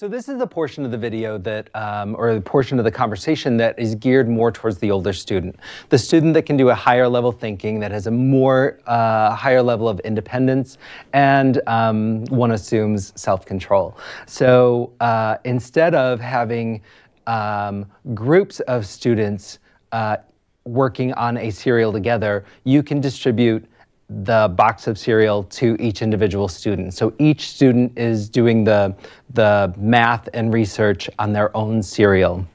So this is the portion of the video that, or the portion of the conversation that is geared more towards the older student. The student that can do a higher level thinking, that has a more higher level of independence, and one assumes self-control. So instead of having groups of students working on a cereal together, you can distribute the box of cereal to each individual student. So each student is doing the math and research on their own cereal.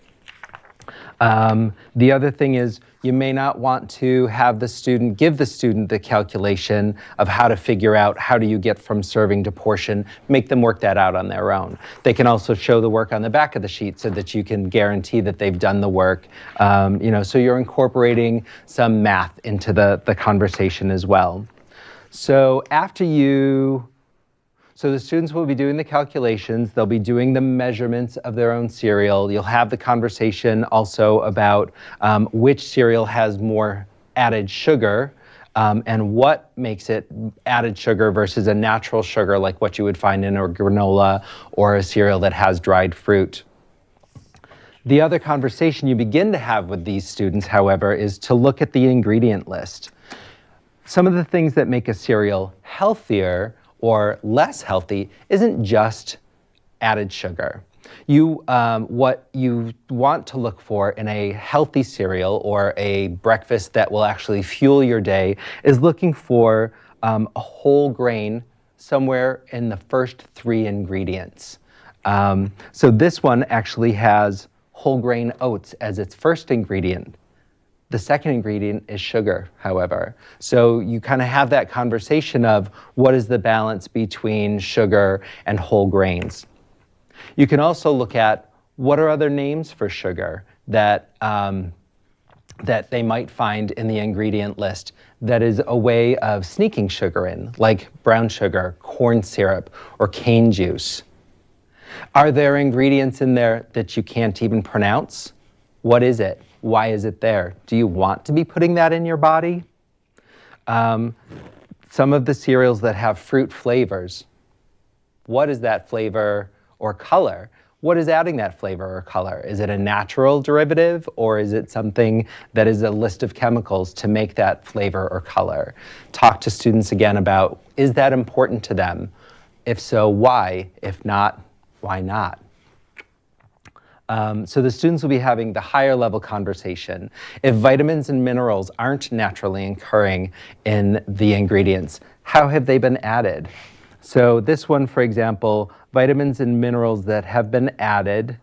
The other thing is you may not want to have the student give the student the calculation of how to figure out how do you get from serving to portion. Make them work that out on their own. They can also show the work on the back of the sheet so that you can guarantee that they've done the work. So you're incorporating some math into the conversation as well. So So the students will be doing the calculations, they'll be doing the measurements of their own cereal. You'll have the conversation also about which cereal has more added sugar and what makes it added sugar versus a natural sugar like what you would find in a granola or a cereal that has dried fruit. The other conversation you begin to have with these students, however, is to look at the ingredient list. Some of the things that make a cereal healthier or less healthy isn't just added sugar. What you want to look for in a healthy cereal or a breakfast that will actually fuel your day is looking for a whole grain somewhere in the first 3 ingredients. So this one actually has whole grain oats as its first ingredient. The second ingredient is sugar, however. So you kind of have that conversation of what is the balance between sugar and whole grains. You can also look at what are other names for sugar that they might find in the ingredient list that is a way of sneaking sugar in, like brown sugar, corn syrup, or cane juice. Are there ingredients in there that you can't even pronounce? What is it? Why is it there? Do you want to be putting that in your body? Some of the cereals that have fruit flavors, what is that flavor or color? What is adding that flavor or color? Is it a natural derivative or is it something that is a list of chemicals to make that flavor or color? Talk to students again about, is that important to them? If so, why? If not, why not? So the students will be having the higher level conversation. If vitamins and minerals aren't naturally occurring in the ingredients, how have they been added? So this one, for example, vitamins and minerals that have been added,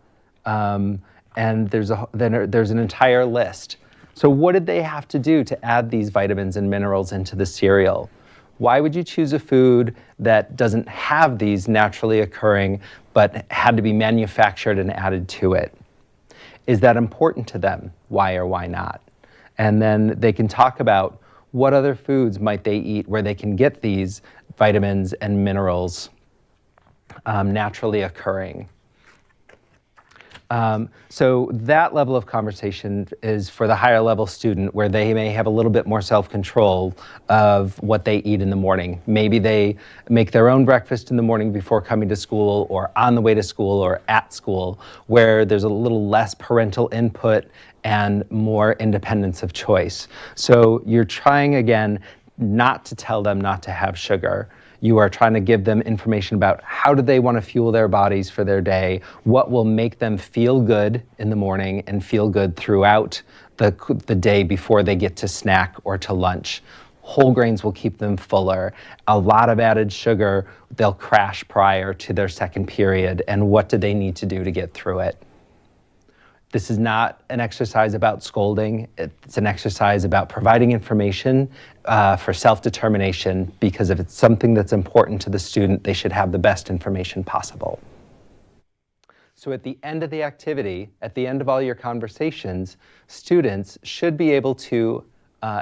and there's an entire list. So what did they have to do to add these vitamins and minerals into the cereal? Why would you choose a food that doesn't have these naturally occurring but had to be manufactured and added to it? Is that important to them? Why or why not? And then they can talk about what other foods might they eat where they can get these vitamins and minerals naturally occurring. So that level of conversation is for the higher level student where they may have a little bit more self-control of what they eat in the morning. Maybe they make their own breakfast in the morning before coming to school or on the way to school or at school, where there's a little less parental input and more independence of choice. So you're trying again not to tell them not to have sugar. You are trying to give them information about how do they want to fuel their bodies for their day, what will make them feel good in the morning and feel good throughout the day before they get to snack or to lunch. Whole grains will keep them fuller. A lot of added sugar, they'll crash prior to their second period, and what do they need to do to get through it? This is not an exercise about scolding. It's an exercise about providing information for self-determination, because if it's something that's important to the student, they should have the best information possible. So at the end of the activity, at the end of all your conversations, students should be able to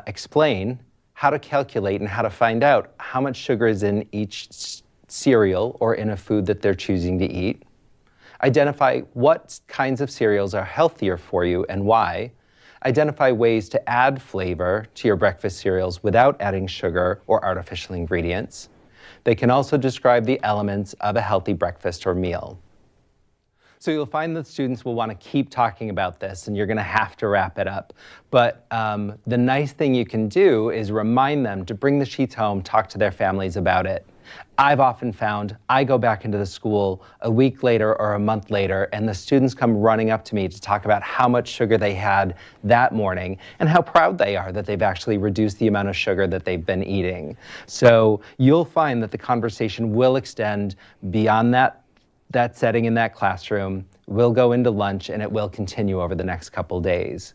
explain how to calculate and how to find out how much sugar is in each cereal or in a food that they're choosing to eat. Identify what kinds of cereals are healthier for you and why. Identify ways to add flavor to your breakfast cereals without adding sugar or artificial ingredients. They can also describe the elements of a healthy breakfast or meal. So you'll find that students will want to keep talking about this, and you're going to have to wrap it up. But the nice thing you can do is remind them to bring the sheets home, talk to their families about it. I've often found I go back into the school a week later or a month later, and the students come running up to me to talk about how much sugar they had that morning and how proud they are that they've actually reduced the amount of sugar that they've been eating. So you'll find that the conversation will extend beyond that setting in that classroom, will go into lunch, and it will continue over the next couple days.